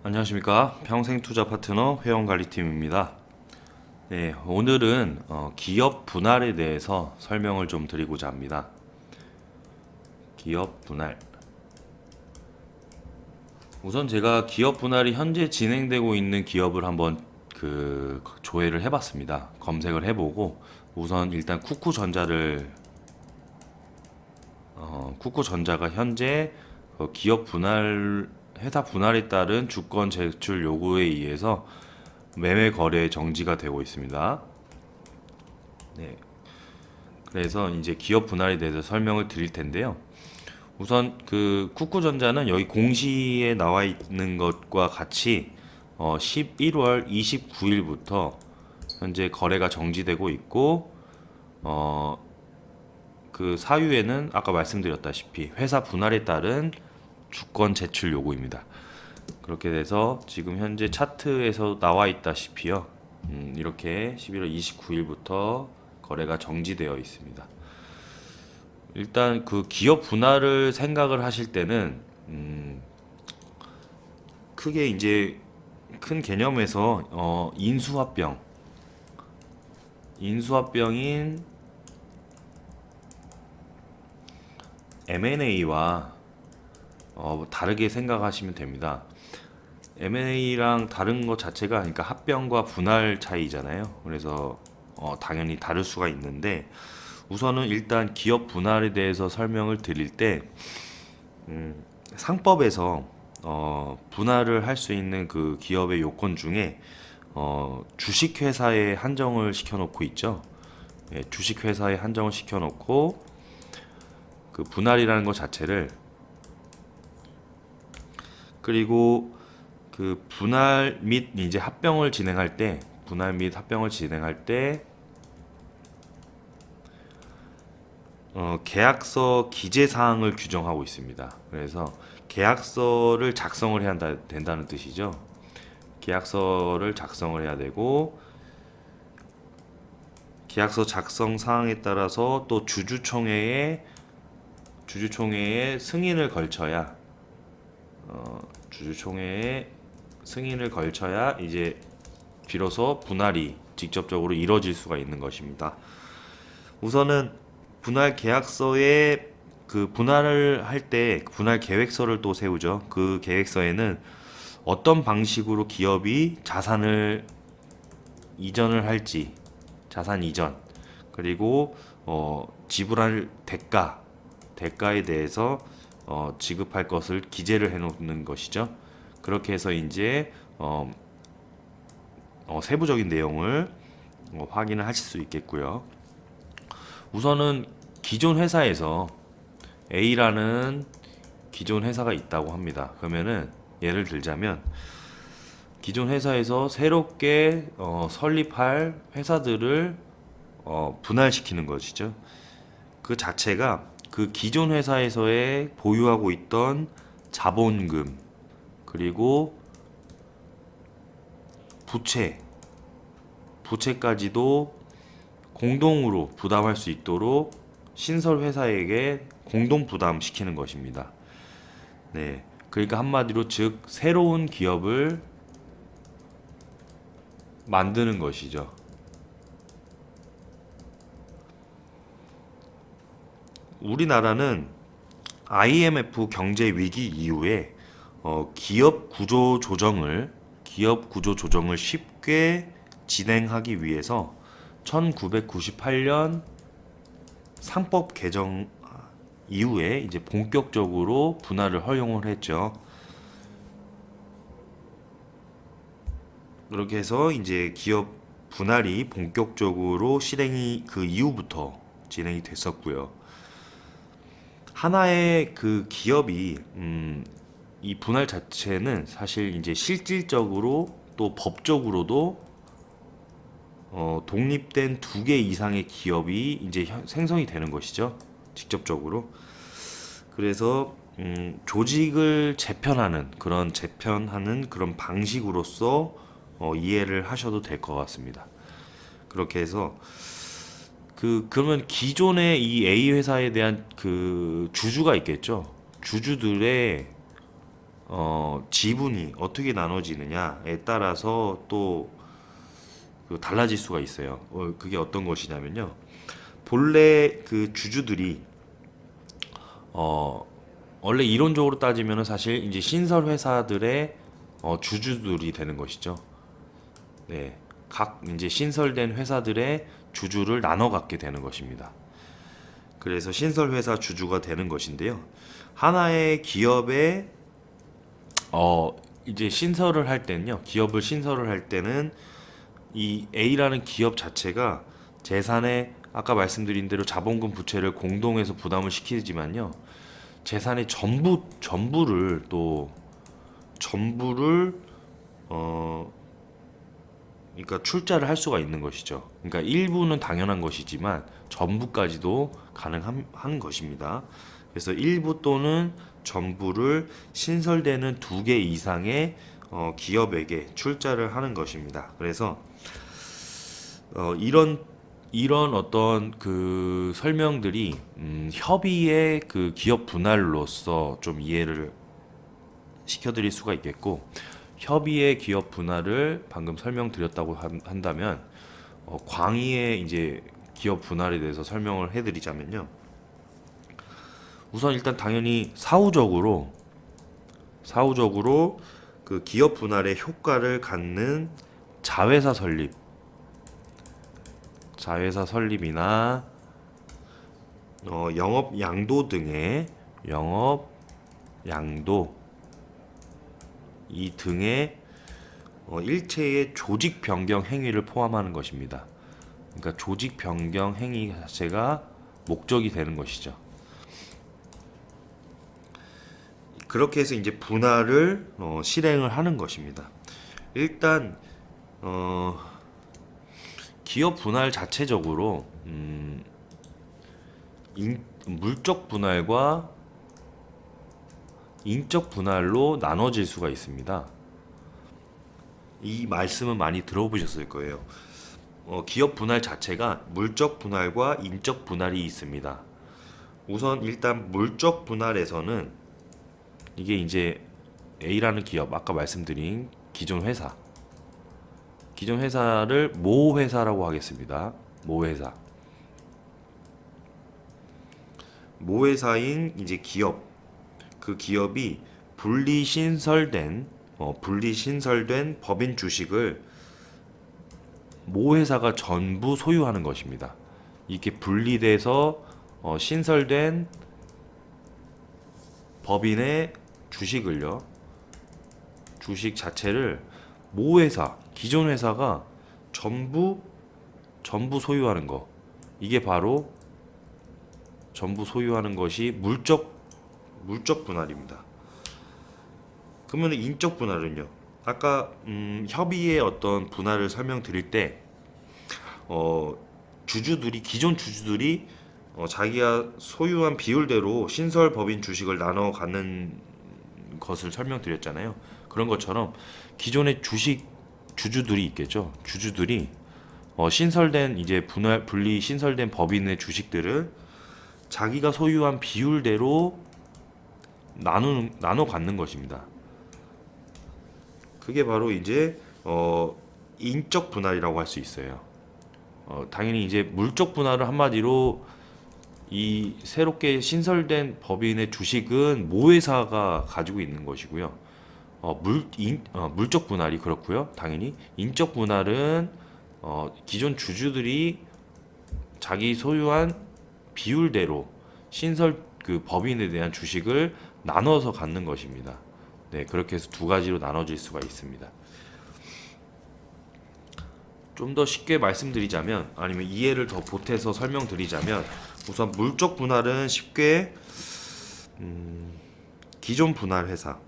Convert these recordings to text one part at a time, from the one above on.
안녕하십니까. 평생투자 파트너 회원관리팀입니다. 네, 오늘은 기업 분할에 대해서 설명을 좀 드리고자 합니다. 기업 분할. 우선 제가 기업 분할이 현재 진행되고 있는 기업을 한번 조회를 해봤습니다. 검색을 해보고 우선 일단 쿠쿠전자가 현재 기업 분할 회사 분할에 따른 주권 제출 요구에 의해서 매매 거래 정지가 되고 있습니다. 네. 그래서 이제 기업 분할에 대해서 설명을 드릴 텐데요. 우선 쿠쿠전자는 여기 공시에 나와 있는 것과 같이 11월 29일부터 현재 거래가 정지되고 있고 그 사유에는 아까 말씀드렸다시피 회사 분할에 따른 주권 제출 요구입니다. 그렇게 돼서 지금 현재 차트에서 나와 있다시피요. 이렇게 11월 29일부터 거래가 정지되어 있습니다. 일단 그 기업 분할을 생각을 하실 때는 크게 이제 큰 개념에서 인수합병인 M&A와 다르게 생각하시면 됩니다. M&A랑 다른 것 자체가 그러니까 합병과 분할 차이잖아요. 그래서 당연히 다를 수가 있는데 우선은 일단 기업 분할에 대해서 설명을 드릴 때 상법에서 분할을 할 수 있는 그 기업의 요건 중에 주식회사에 한정을 시켜놓고 있죠. 예, 주식회사에 한정을 시켜놓고 그 분할이라는 것 자체를 그리고 그 분할 및 이제 합병을 진행할 때 계약서 기재 사항을 규정하고 있습니다. 그래서 계약서를 작성을 해야 된다는 뜻이죠. 계약서를 작성을 해야 되고 계약서 작성 사항에 따라서 또 주주총회의 승인을 걸쳐야 이제 비로소 분할이 직접적으로 이루어질 수가 있는 것입니다. 우선은 분할 계약서에 그 분할을 할 때 분할 계획서를 또 세우죠. 그 계획서에는 어떤 방식으로 기업이 자산을 이전을 할지, 자산 이전, 그리고 지불할 대가에 대해서 지급할 것을 기재를 해놓는 것이죠. 그렇게 해서 이제 세부적인 내용을 확인을 하실 수 있겠고요. 우선은 기존 회사에서 A라는 기존 회사가 있다고 합니다. 그러면은 예를 들자면 기존 회사에서 새롭게 설립할 회사들을 분할시키는 것이죠. 그 자체가 그 기존 회사에서의 보유하고 있던 자본금 그리고 부채까지도 공동으로 부담할 수 있도록 신설 회사에게 공동 부담시키는 것입니다. 네, 그러니까 한마디로 즉 새로운 기업을 만드는 것이죠. 우리나라는 IMF 경제 위기 이후에 기업 구조 조정을 쉽게 진행하기 위해서 1998년 상법 개정 이후에 이제 본격적으로 분할을 허용을 했죠. 그렇게 해서 이제 기업 분할이 본격적으로 그 이후부터 진행이 됐었고요. 하나의 그 기업이 이 분할 자체는 사실 이제 실질적으로 또 법적으로도 독립된 2개 이상의 기업이 이제 생성이 되는 것이죠. 직접적으로. 그래서 조직을 재편하는 그런 방식으로서 이해를 하셔도 될 것 같습니다. 그렇게 해서 그러면 기존의 이 A 회사에 대한 그 주주가 있겠죠. 주주들의 지분이 어떻게 나눠지느냐에 따라서 또 달라질 수가 있어요. 그게 어떤 것이냐면요. 본래 그 주주들이 어, 원래 이론적으로 따지면은 사실 이제 신설 회사들의 주주들이 되는 것이죠. 네, 각 이제 신설된 회사들의 주주를 나눠 갖게 되는 것입니다. 그래서 신설 회사 주주가 되는 것인데요. 하나의 기업에 이제 신설을 할 때는요. 기업을 신설을 할 때는 이 A라는 기업 자체가 재산의 아까 말씀드린 대로 자본금 부채를 공동해서 부담을 시키지만요. 재산의 전부를 그러니까 출자를 할 수가 있는 것이죠. 그러니까 일부는 당연한 것이지만 전부까지도 가능한 것입니다. 그래서 일부 또는 전부를 신설되는 2개 이상의 기업에게 출자를 하는 것입니다. 그래서 이런 어떤 그 설명들이 협의의 그 기업 분할로서 좀 이해를 시켜드릴 수가 있겠고, 협의의 기업 분할을 방금 설명드렸다고 한다면 광의의 이제 기업 분할에 대해서 설명을 해드리자면요. 우선 일단 당연히 사후적으로 그 기업 분할의 효과를 갖는 자회사 설립이나 영업 양도 등의 이 등의 일체의 조직 변경 행위를 포함하는 것입니다. 그러니까 조직 변경 행위 자체가 목적이 되는 것이죠. 그렇게 해서 이제 분할을 실행을 하는 것입니다. 일단 기업 분할 자체적으로 물적 분할과 인적 분할로 나눠질 수가 있습니다. 이 말씀은 많이 들어보셨을 거예요. 기업 분할 자체가 물적 분할과 인적 분할이 있습니다. 우선 일단 물적 분할에서는 이게 이제 A라는 기업, 아까 말씀드린 기존 회사를 모 회사라고 하겠습니다. 모 회사인 이제 기업, 그 기업이 분리 신설된 법인 주식을 모 회사가 전부 소유하는 것입니다. 이게 분리돼서 신설된 법인의 주식 자체를 모 회사, 기존 회사가 전부 소유하는 거, 이게 바로 전부 소유하는 것이 물적 분할입니다. 그러면 인적 분할은요? 아까 협의의 어떤 분할을 설명드릴 때 기존 주주들이 자기가 소유한 비율대로 신설 법인 주식을 나눠 갖는 것을 설명드렸잖아요. 그런 것처럼 기존의 주주들이 있겠죠. 주주들이 신설된 이제 분리 신설된 법인의 주식들을 자기가 소유한 비율대로 나눠 갖는 것입니다. 그게 바로 이제 인적 분할이라고 할 수 있어요. 당연히 이제 물적 분할을 한마디로 이 새롭게 신설된 법인의 주식은 모 회사가 가지고 있는 것이고요. 물적 분할이 그렇고요. 당연히 인적 분할은 기존 주주들이 자기 소유한 비율대로 신설 그 법인에 대한 주식을 나눠서 갖는 것입니다. 네, 그렇게 해서 2가지로 나눠질 수가 있습니다. 좀 더 쉽게 말씀드리자면, 아니면 이해를 더 보태서 설명드리자면, 우선 물적 분할은 쉽게 기존 분할 회사,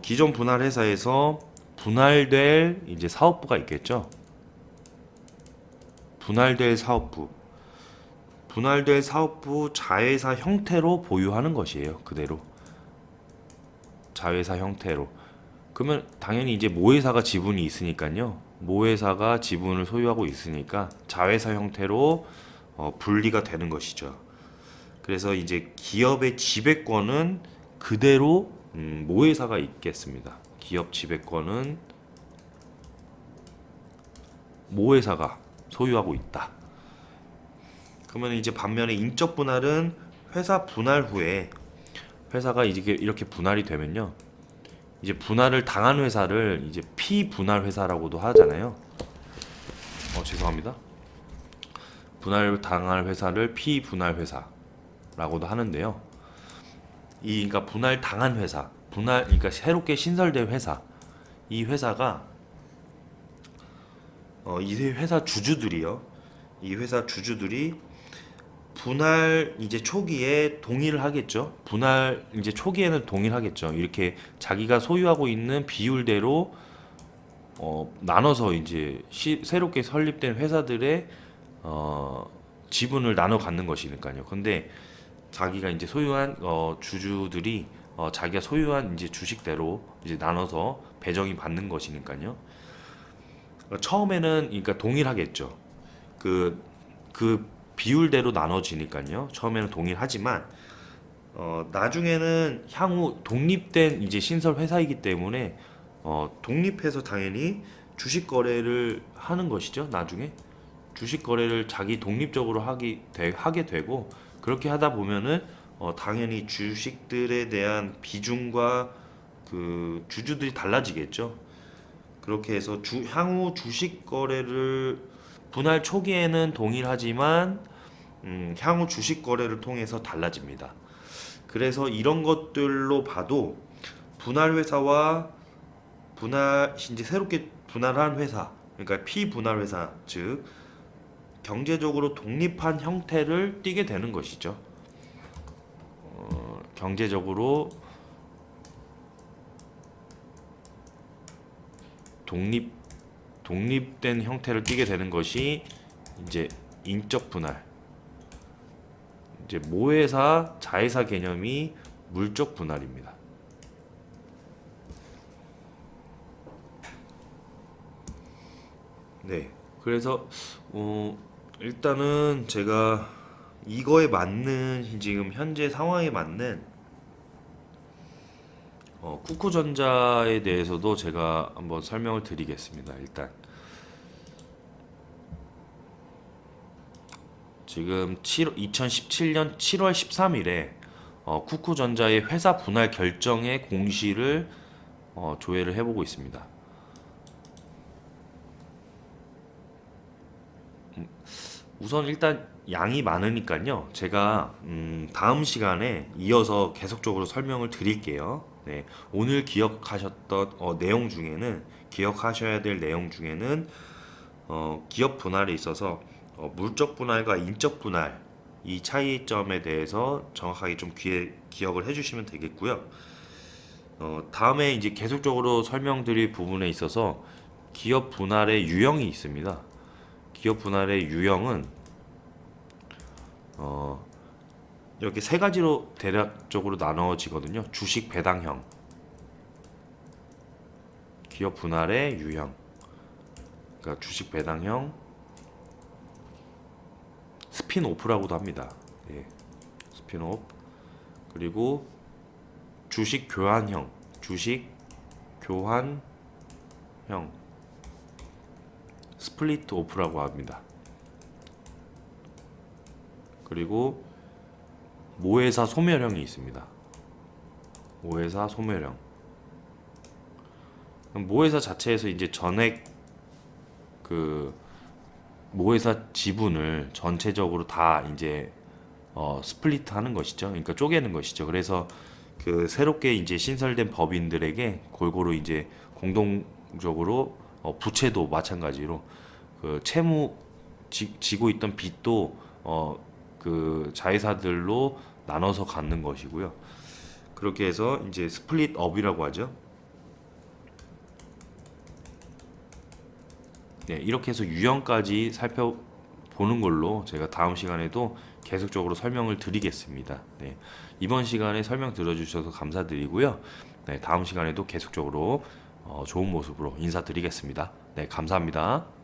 기존 분할 회사에서 분할될 이제 사업부가 있겠죠. 분할될 사업부. 분할될 사업부 자회사 형태로 보유하는 것이에요. 그대로 자회사 형태로. 그러면 당연히 이제 모회사가 지분이 있으니까요. 모회사가 지분을 소유하고 있으니까 자회사 형태로 분리가 되는 것이죠. 그래서 이제 기업의 지배권은 그대로 모회사가 있겠습니다. 기업 지배권은 모회사가 소유하고 있다. 그러면 이제 반면에 인적 분할은 회사 분할 후에 회사가 이제 이렇게 분할이 되면요. 이제 분할을 당한 회사를 이제 피분할 회사라고도 하잖아요. 죄송합니다. 분할 당할 회사를 피분할 회사라고도 하는데요. 그러니까 분할 당한 회사, 그러니까 새롭게 신설된 회사, 이 회사가 이 회사 주주들이요. 이 회사 주주들이 분할 이제 초기에 동의를 하겠죠. 분할 이제 초기에는 동의를 하겠죠. 이렇게 자기가 소유하고 있는 비율대로 나눠서 이제 새롭게 설립된 회사들의 지분을 나눠 갖는 것이니까요. 근데 자기가 이제 소유한 주주들이 자기가 소유한 이제 주식대로 이제 나눠서 배정이 받는 것이니까요. 처음에는 그러니까 동의를 하겠죠. 그 비율대로 나눠지니까요. 처음에는 동의를 하지만 나중에는 향후 독립된 이제 신설 회사이기 때문에 독립해서 당연히 주식 거래를 하는 것이죠. 나중에 주식 거래를 자기 독립적으로 하게 되고 그렇게 하다 보면은 당연히 주식들에 대한 비중과 그 주주들이 달라지겠죠. 그렇게 해서 향후 주식 거래를 분할 초기에는 동일하지만 향후 주식 거래를 통해서 달라집니다. 그래서 이런 것들로 봐도 분할 회사와 이제 새롭게 분할한 회사, 그러니까 피분할 회사, 즉 경제적으로 독립한 형태를 띠게 되는 것이죠. 경제적으로 독립된 형태를 띠게 되는 것이 이제 인적 분할. 이제 모회사, 자회사 개념이 물적 분할입니다. 네. 그래서 일단은 제가 이거에 맞는 지금 현재 상황에 맞는 쿠쿠전자에 대해서도 제가 한번 설명을 드리겠습니다. 일단 지금 2017년 7월 13일에 쿠쿠전자의 회사 분할 결정의 공시를 조회를 해보고 있습니다. 우선 일단 양이 많으니까요. 제가 다음 시간에 이어서 계속적으로 설명을 드릴게요. 네, 오늘 기억하셨던 내용 중에는 기억하셔야 될 내용 중에는 기업 분할에 있어서 물적 분할과 인적 분할 이 차이점에 대해서 정확하게 좀 기억을 해주시면 되겠고요. 다음에 이제 계속적으로 설명드릴 부분에 있어서 기업 분할의 유형이 있습니다. 기업 분할의 유형은 이렇게 세 가지로 대략적으로 나눠지거든요. 주식 배당형, 기업 분할의 유형, 그러니까 주식 배당형, 스핀오프라고도 합니다. 예, 스핀오프. 그리고 주식 교환형, 주식 교환형, 스플릿 오프라고 합니다. 그리고 모회사 소멸형이 있습니다. 모회사 소멸형. 모회사 자체에서 이제 전액 그 모회사 지분을 전체적으로 다 이제 스플리트 하는 것이죠. 그러니까 쪼개는 것이죠. 그래서 그 새롭게 이제 신설된 법인들에게 골고루 이제 공동적으로 부채도 마찬가지로 그 채무 지고 있던 빚도 그 자회사들로 나눠서 갖는 것이고요. 그렇게 해서 이제 스플릿 업이라고 하죠. 네, 이렇게 해서 유형까지 보는 걸로 제가 다음 시간에도 계속적으로 설명을 드리겠습니다. 네, 이번 시간에 설명 들어주셔서 감사드리고요. 네, 다음 시간에도 계속적으로 좋은 모습으로 인사드리겠습니다. 네, 감사합니다.